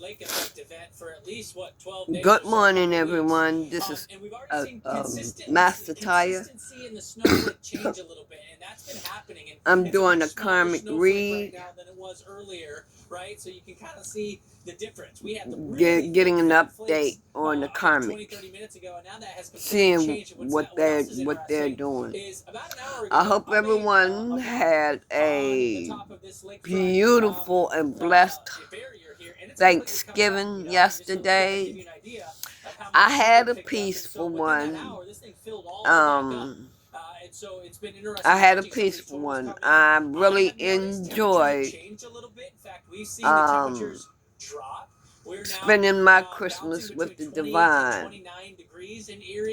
lake effect event for at least 12 days. Good morning, everyone. This is and we've already seen Master Tire. Consistency in the snowflake change a little bit, and that's been happening. And I'm doing a karmic read. Right now than it was earlier, right? So you can kind of see the difference. We had the getting an update on the karmic, 20-30 minutes ago, and now that has seeing what they're doing. I hope everyone had a beautiful and blessed Thanksgiving yesterday. I had a peaceful one. I had a peaceful one. I really enjoyed spending my Christmas with the divine.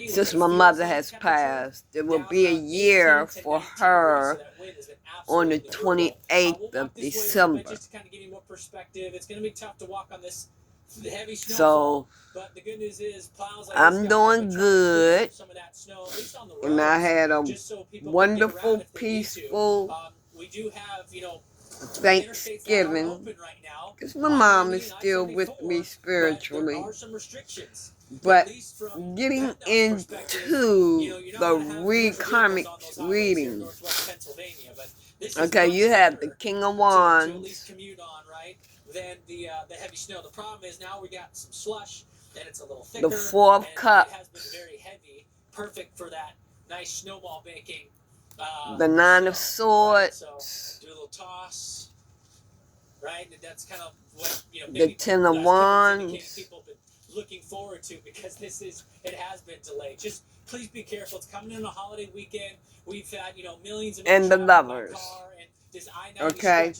Since my mother has passed, it will be a year for her on the 28th of December. So I'm doing good, and I had a wonderful, peaceful Thanksgiving, because my mom is still with me spiritually. But getting into the karmic reading, okay, you have the King of Wands, then the heavy snow. The problem is now we got some slush, and it's a little thicker. The Four of Cups. It has been very heavy, perfect for that nice snowball baking. The Nine of Swords. Right? So do a little toss, right? And that's kind of what the Ten of Wands. People have been looking forward to, because it has been delayed. Just please be careful. It's coming in a holiday weekend. We've had millions of and the Lovers. Okay.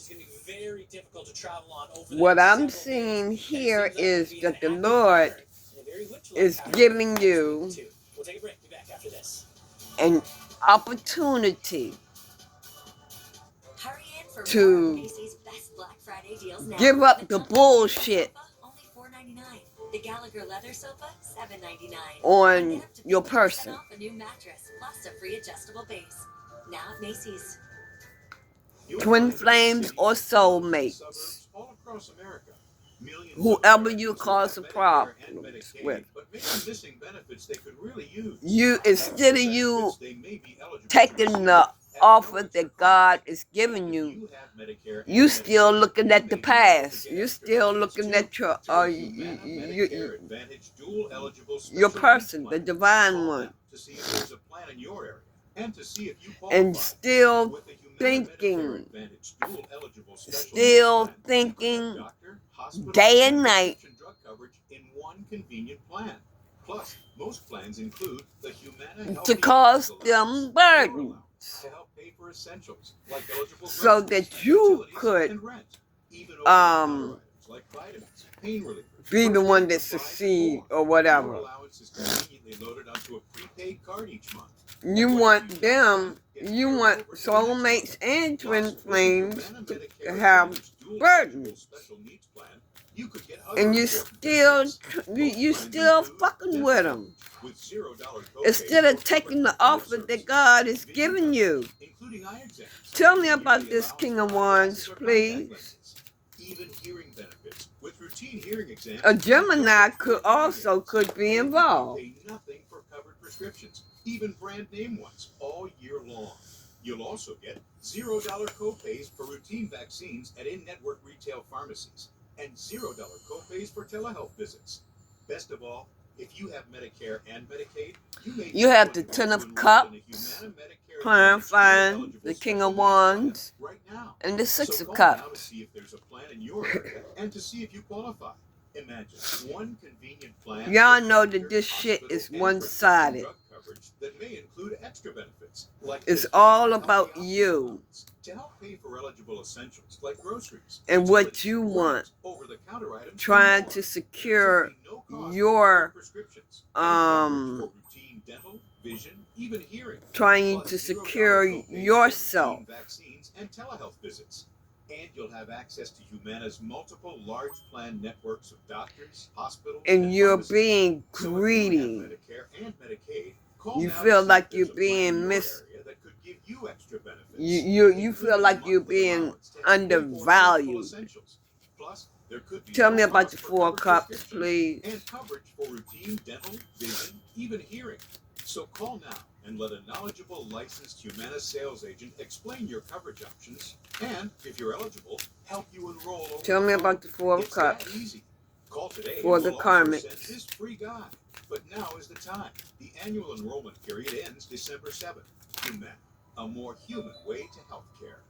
Very difficult to travel on over what I'm seeing here is that the Lord is giving you an opportunity to give up the bullshit on your person. Twin flames or soulmates, whoever you cause a problem with, instead of you taking the offer that God is giving you, you still looking at the past. You still looking at your person, the divine one, and still thinking day and night. To cause them burdens, so that you could be the one that succeed or whatever. You want them, you want soulmates and twin flames to have burdens. And you still fucking with them. Instead of taking the offer that God is giving you. Tell me about this King of Wands, please. A Gemini could be involved. Even brand name ones all year long. You'll also get $0 copays for routine vaccines at in-network retail pharmacies, and $0 copays for telehealth visits. Best of all, if you have Medicare and Medicaid, you have the Ten of Cups, clarifying the King of Wands, and the Six of Cups. And to see if you qualify. Imagine one convenient plan. Y'all know that this shit is one-sided. That may include extra benefits. It's all about you to help pay for eligible essentials like groceries and what you want. Over-the-counter items, trying to secure your trying to secure yourself. Vaccines and telehealth visits. And you'll have access to Humana's multiple large plan networks of doctors, hospitals, and you're being greedy. You feel like you're being you feel like you're being undervalued. Tell me about the Four of Cups, please. And coverage for routine dental, vision, even hearing. So call now and let a knowledgeable licensed Humana sales agent explain your coverage options and, if you're eligible, help you enroll. Tell me about the Four of Cups. It's that easy. Call today for and the we'll also send Karmics. this free guide. But now is the time. The annual enrollment period ends December 7th. Humana, a more human way to healthcare.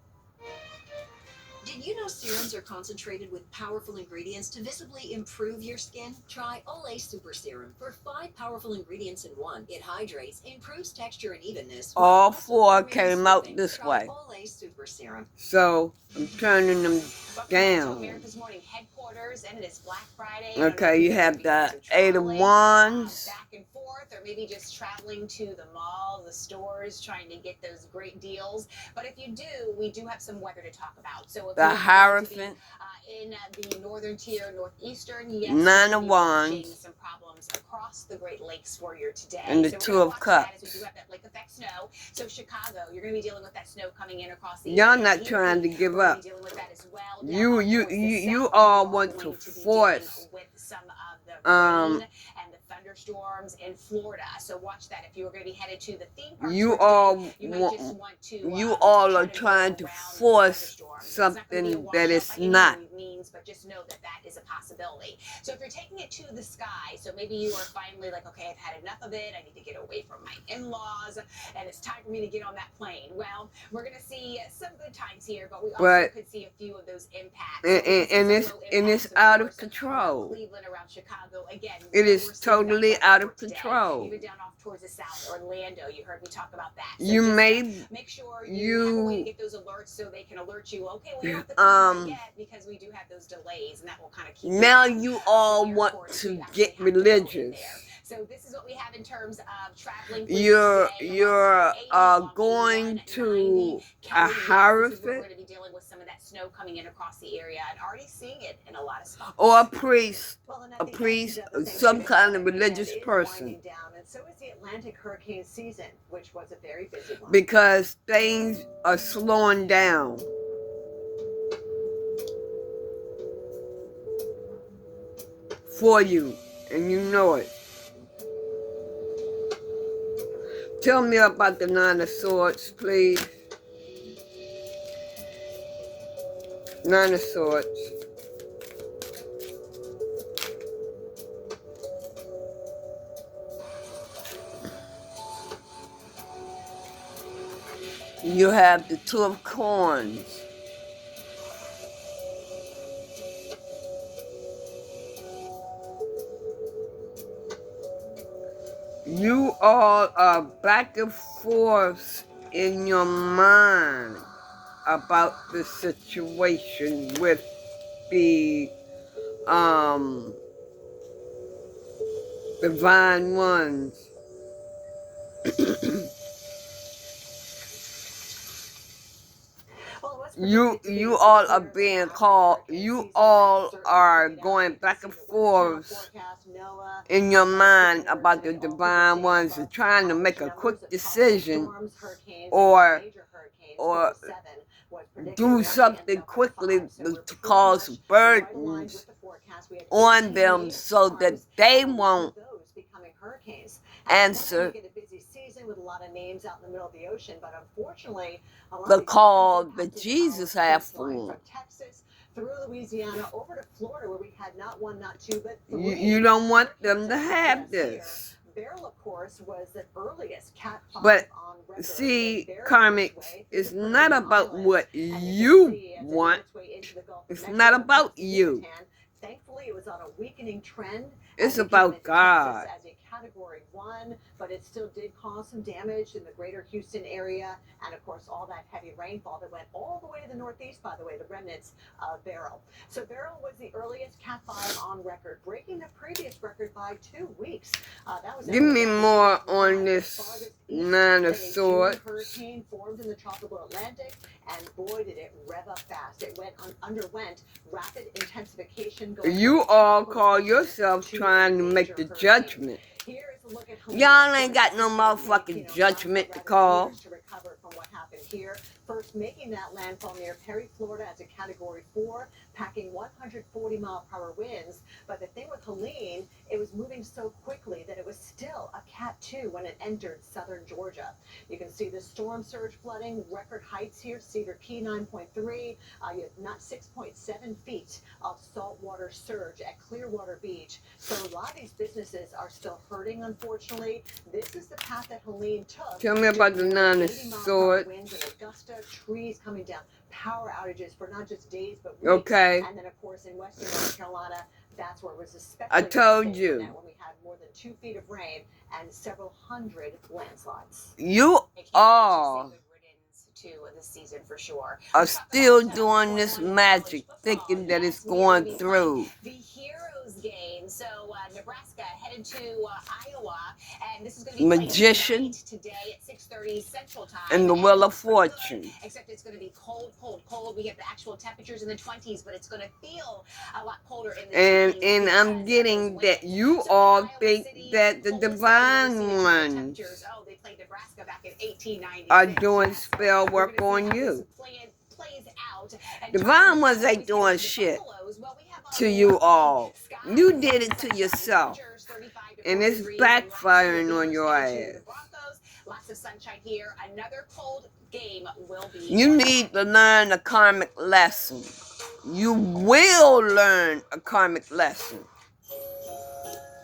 Did you know serums are concentrated with powerful ingredients to visibly improve your skin? Try Olay Super Serum for 5 powerful ingredients in one. It hydrates, improves texture and evenness. All 4 came out this way. Olay Super Serum. So I'm turning them down. America's Morning headquarters, and it is Black Friday. Okay, you have the 8 of Wands. Back and forth, or maybe just traveling to the mall, the stores, trying to get those great deals. But if you do, we do have some weather to talk about. So if The Hierophant. In the northern tier, northeastern, yes, 9 of Wands. Some problems across the Great Lakes for you today. And the so 2 of Cups. We do have that lake effect snow. So Chicago, you're going to be dealing with that snow coming in across the Y'all area. not trying to give up. Dealing with that as well. You all want to force with some of the rain and the thunderstorms in Florida. So watch that. If you are going to be headed to the theme park, you all are trying to force something that is not. But just know that that is a possibility. So if you're taking it to the sky, so maybe you are finally like, okay, I've had enough of it. I need to get away from my in-laws, and it's time for me to get on that plane. Well, we're going to see some good times here, but we also could see a few of those impacts. And it's out of control. Cleveland, around Chicago, again. It is totally out of control. Even down off towards the south, Orlando. You heard me talk about that. So you may make sure you have a way to get those alerts so they can alert you. Okay, well, you're not the time yet, because we do have those delays, and that will kind of keep now you all want to get religious. So this is what we have in terms of traveling. You're going to a Hierophant. We're going to be dealing with some of that snow coming in across the area, and already seeing it in a lot of spots. Or a priest, some kind of religious person. And so is the Atlantic hurricane season, which was a very busy one. Because things are slowing down. For you, and you know it. Tell me about the 9 of Swords, please. 9 of Swords. You have the 2 of Coins. You all are back and forth in your mind about the situation with the divine ones. You all are being called, you all are going back and forth in your mind about the divine ones and trying to make a quick decision or do something quickly to cause burdens on them so that they won't answer with a lot of names out in the middle of the ocean, but unfortunately, the call that Jesus had for them. From Texas through Louisiana over to Florida, where we had not 1, not 2, but 3. You don't want them to have this. Beryl, of course, was the earliest Cat 5 but on record. see, Karmic, it's not about what you want. It's not about you. Thankfully, it was on a weakening trend. It's about God. As a Category 1, but it still did cause some damage in the greater Houston area, and of course all that heavy rainfall that went all the way to the northeast, by the way, the remnants of Beryl. So Beryl was the earliest Cat 5 on record, breaking the previous record by 2 weeks. That was Give me more on this 9 of Swords. Hurricane formed in the tropical Atlantic, and boy did it rev up fast. It underwent rapid intensification. You all call yourself trying to make the judgment. Y'all ain't got no motherfucking judgment to call. To recover from what happened here. First making that landfall near Perry, Florida as a Category 4. packing 140-mile-per-hour winds. But the thing with Helene, it was moving so quickly that it was still a Cat 2 when it entered southern Georgia. You can see the storm surge flooding, record heights here, Cedar Key 9.3, you have not 6.7 feet of saltwater surge at Clearwater Beach. So a lot of these businesses are still hurting, unfortunately. This is the path that Helene took. Tell me about the 9 of 80-mile-per-hour swords. winds and Augusta, trees coming down, power outages for not just days but weeks. Okay. And then, of course, in western North Carolina, that's where it was especially I told devastating you. when we had more than 2 feet of rain and several hundred landslides. You all to this season for sure. are still doing this magic, thinking that it's going through. The Heroes game. So Nebraska headed to Iowa, and this is going to be Magician today at 6:30 Central Time. and the Wheel of Fortune. Except it's going to be cold, cold, cold. We get the actual temperatures in the 20s, but it's going to feel a lot colder in the teens. And I'm getting that you all think that the divine ones Oh, they played Nebraska back in 1896. are doing spell work on you. Divine ones ain't doing shit to you all. You did it to yourself. And it's backfiring on your ass. Lots of sunshine here. Another cold game will be. You need to learn a karmic lesson. You will learn a karmic lesson.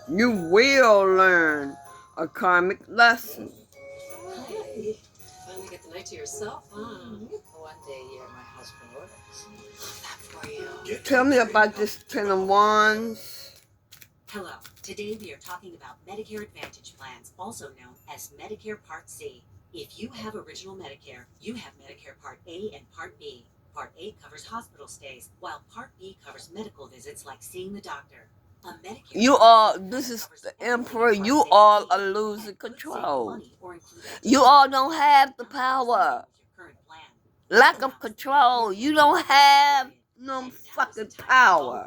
You will learn a karmic lesson. Hey, finally get the night to yourself, huh? One day you're my husband orders. That for you. Tell me about this 10 of Wands. Hello. Today we are talking about Medicare Advantage plans, also known as Medicare Part C. If you have original Medicare, you have Medicare Part A and Part B. Part A covers hospital stays, while Part B covers medical visits like seeing the doctor. You all, this is the Emperor, you all are losing control. You all don't have the power. Lack of control. You don't have no fucking power.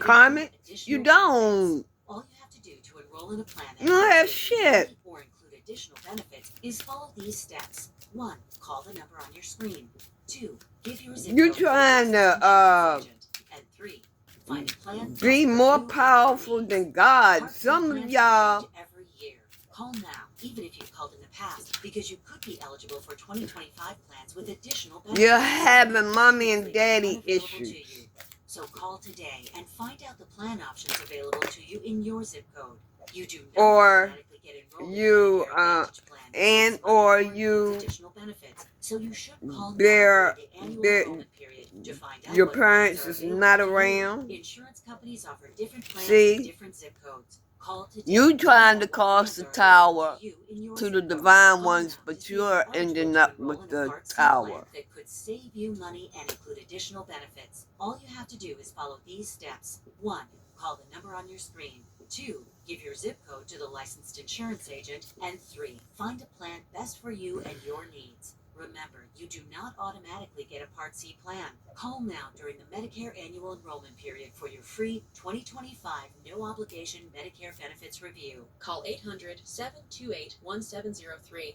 Karmic, you don't. All you have to do to enroll in a plan You don't have shit. or include additional benefits is follow these steps. 1. Call the number on your screen. 2. Give your zip You're code trying to the to agent. And 3. Find a plan be more powerful than God. Some of y'all. Every year. Call now, even if you've called in the past, because you could be eligible for 2025 plans with additional benefits. You're having mommy and daddy Unavailable to issues. you. So call today and find out the plan options available to you in your zip code. You do not Or automatically get enrolled in you, Medicare Advantage plan and because or unemployment you, has additional benefits. So you should call now their, during the annual their, enrollment period to find out your what parents plans is are available not to you. around. Insurance companies offer different plans See? in different zip codes. Call today. You trying to cause the tower You in your to zip the code. divine Call ones, now to but see if you're eligible ending to up enroll with in a the Part C plan tower. that could save you money and include additional benefits. All you have to do is follow these steps. 1. Call the number on your screen. 2. Give your zip code to the licensed insurance agent. And 3. Find a plan best for you and your needs. Remember, you do not automatically get a Part C plan. Call now during the Medicare annual enrollment period for your free 2025 no-obligation Medicare benefits review. Call 800-728-1703.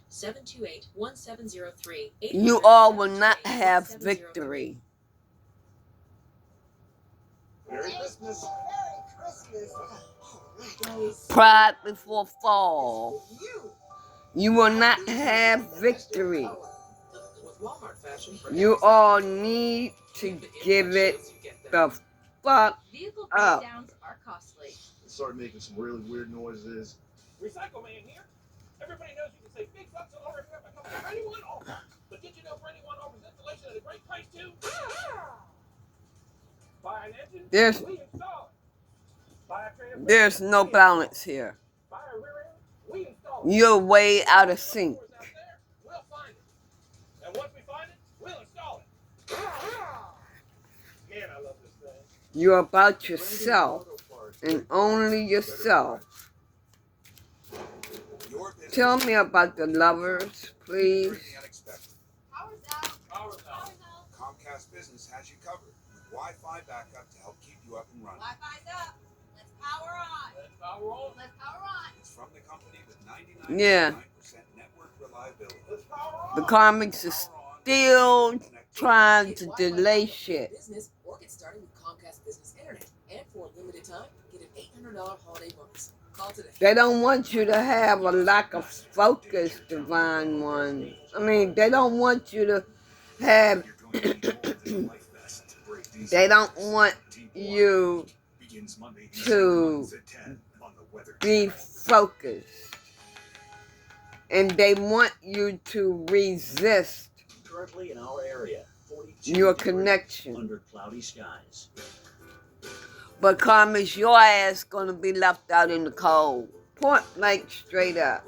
800-728-1703. You all will not have victory. Merry Christmas. Pride before fall. You will not have victory. You all need to give it the fuck Vehicle up. breakdowns are costly. It started making some really weird noises. Recycle man here. Everybody knows you can save big bucks on ordering up a couple of Brady One offers. But did you know Brady One offers installation at a great price too? Buy an engine, There's we install it. Buy a transmission, there's no balance here. buy a rear end, we install it. You're way out of sync. Out there, we'll find it. And once we find it, we'll install it. Man, I love this thing. You're about yourself and only yourself. Tell me about the lovers, please. Power's out. Power's out. Comcast Business has you covered with Wi-Fi backup to help keep you up and running. Wi-Fi's up. Let's power on. Let's power on. Let's power on. It's from the company with 99.9% Yeah. network reliability. Let's power on. The karmics is still trying to delay shit. Business or get started with Comcast Business Internet. And for a limited time, get an $800 holiday bonus. Call today. They don't want you to have a lack of focus, Divine One. I mean, they don't want you to have... They don't want you to be focused. And they want you to resist Currently in our area, 42 your degrees connection. under cloudy skies. But Karmic, your ass gonna be left out in the cold. Point blank straight up.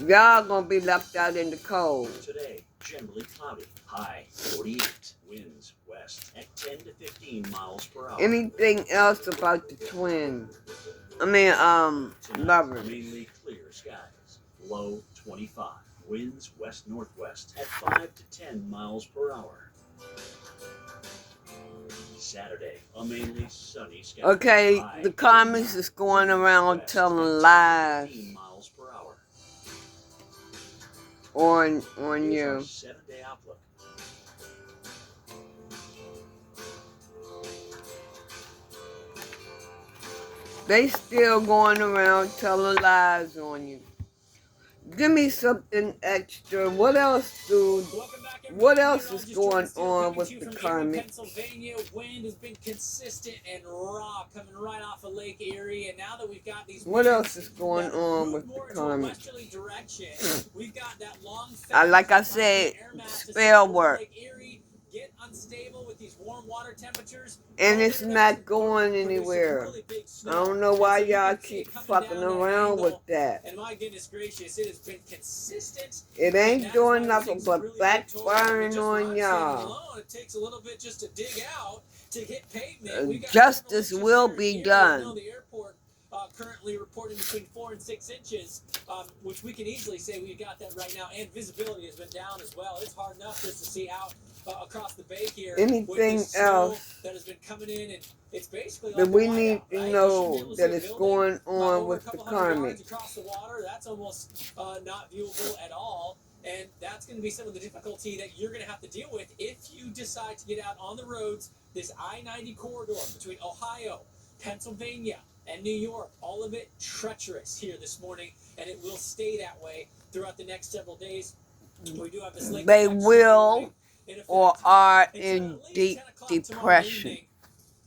Y'all gonna be left out in the cold. Today, generally cloudy. High 48. Winds west at 10 to 15 miles per hour. Anything else about the twin? Tonight, lovers. mainly clear skies. Low 25. Winds west-northwest at 5 to 10 miles per hour. Saturday, a mainly sunny sky. Okay, High the Karmic is going around west telling at 10 to lies 15 miles per hour. on Here's our you. 7-day outlook. They still going around telling lies on you. Give me something extra. What else, dude? What else is going on with the Karmic? Pennsylvania wind has been consistent and raw, coming right off of Lake Erie, and now that we've got these What else is going on with the Karmic? We've got that long Like I said, spell work. Get unstable with these warm water temperatures, And it's not going anywhere. I don't know why y'all keep fucking around with that. And my goodness gracious, it has been consistent. It ain't doing nothing but backfiring on y'all. It takes a little bit just to dig out to hit pavement. Justice will be done. The airport currently reporting between 4 and 6 inches, which we can easily say we've got that right now. And visibility has been down as well. It's hard enough just to see out across the bay here. Anything else that has been coming in, and it's basically that we need to know that is going on with the Karmic? Across the water, that's almost not viewable at all. And that's going to be some of the difficulty that you're going to have to deal with if you decide to get out on the roads. This I-90 corridor between Ohio, Pennsylvania, and New York, all of it treacherous here this morning, and it will stay that way throughout the next several days. We do have this lake. They will or are in deep depression.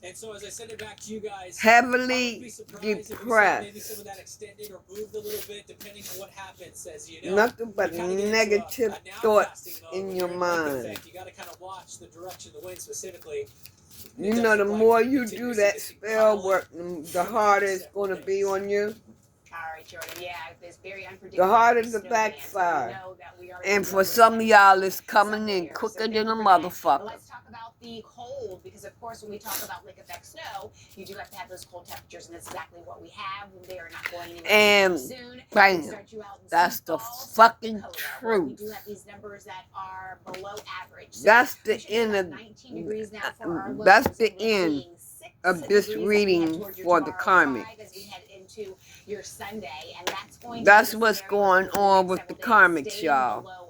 And so as I send it back to you guys, heavily depressed. Maybe some of that extended or moved a little bit depending on what happens. As you know, nothing but negative thoughts in your mind. You got to kind of watch the direction of the wind specifically. You know, the more you do that spell work, the harder it's going to be on you. All right, Jordan. Yeah, it's very unpredictable. The harder the backfire. And for some of y'all, it's coming in quicker than a motherfucker. Let's talk about the cold, because of course, when we talk about lake effect snow, you do have to have those cold temperatures, and that's exactly what we have. They are not going anywhere soon. Bam, that's the fucking truth. We do have these numbers that are below average. So that's the end of 19 degrees now for our lows, that's the end of this reading for the Karmic. As we head into your Sunday, and that's going that's what's going on with the Karmics, y'all.